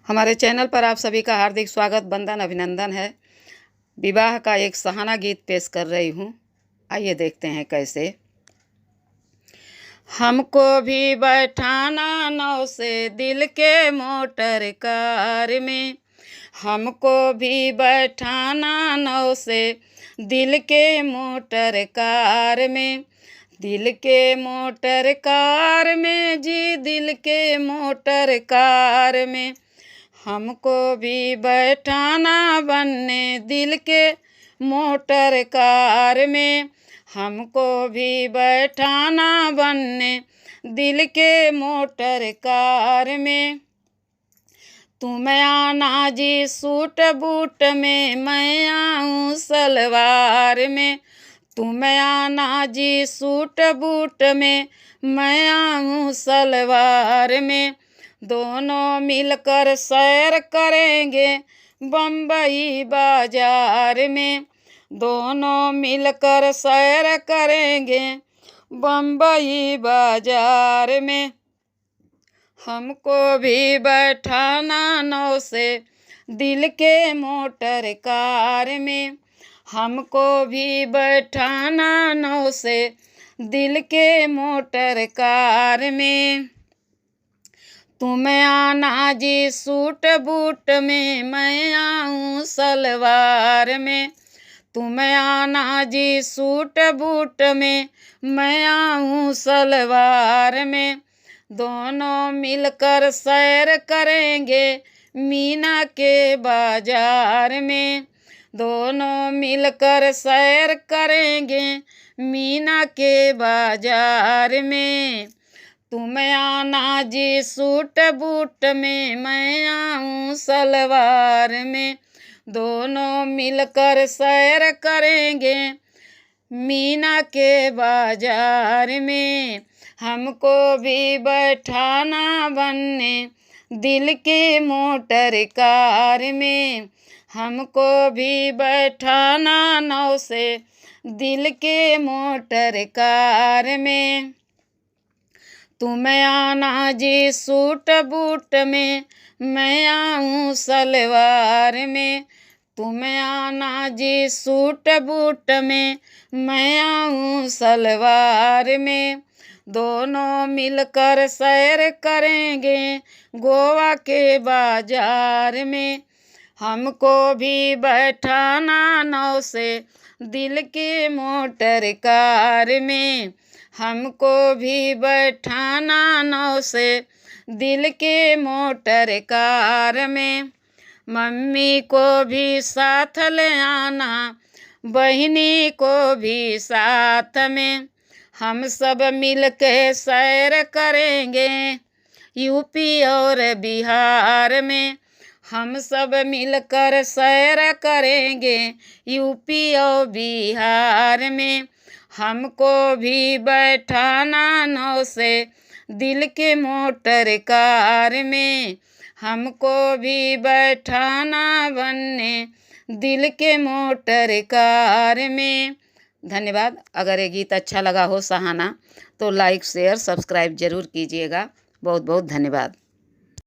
हमारे चैनल पर आप सभी का हार्दिक स्वागत, वंदन, अभिनंदन है। विवाह का एक सहाना गीत पेश कर रही हूँ। आइए देखते हैं कैसे। हमको भी बैठाना नौ से दिल के मोटर कार में, हमको भी बैठाना नौ से दिल के मोटर कार में, दिल के मोटर कार में जी, दिल के मोटर कार में। हमको भी बैठाना बनने दिल के मोटर कार में, हमको भी बैठाना बनने दिल के मोटर कार में। तुम आना जी सूट बूट में, मैं आऊँ सलवार में, तुम आना जी सूट बूट में, मैं आऊँ सलवार में। दोनों मिलकर सैर करेंगे बम्बई बाजार में, दोनों मिलकर सैर करेंगे बम्बई बाजार में। हमको भी बैठाना नौ से दिल के मोटर कार में, हमको भी बैठाना नौ से दिल के मोटर कार में। तुम आना जी सूट बूट में, मैं आऊँ सलवार में, तुम आना जी सूट बूट में, मैं आऊँ सलवार में। दोनों मिलकर सैर करेंगे मीना के बाजार में, दोनों मिलकर सैर करेंगे मीना के बाजार में। तुम आना जी सूट बूट में, मैं आऊँ सलवार में, दोनों मिलकर सैर करेंगे मीना के बाजार में। हमको भी बैठाना बनने दिल के मोटर कार में, हमको भी बैठाना नौ से दिल के मोटर कार में। तुम आना जी सूट बूट में, मैं आऊँ सलवार में, तुम आना जी सूट बूट में, मैं आऊँ सलवार में। दोनों मिलकर सैर करेंगे गोवा के बाजार में, हमको भी बैठाना नौ से दिल के मोटर कार में, हमको भी बैठाना नौ से दिल के मोटर कार में। मम्मी को भी साथ ले आना, बहिनी को भी साथ में, हम सब मिल के सैर करेंगे यूपी और बिहार में, हम सब मिलकर सैर करेंगे यूपी और बिहार में। हमको भी बैठाना नौ से दिल के मोटर कार में, हमको भी बैठाना बनने दिल के मोटर कार में। धन्यवाद। अगर ये गीत अच्छा लगा हो सहाना तो लाइक शेयर सब्सक्राइब जरूर कीजिएगा। बहुत बहुत धन्यवाद।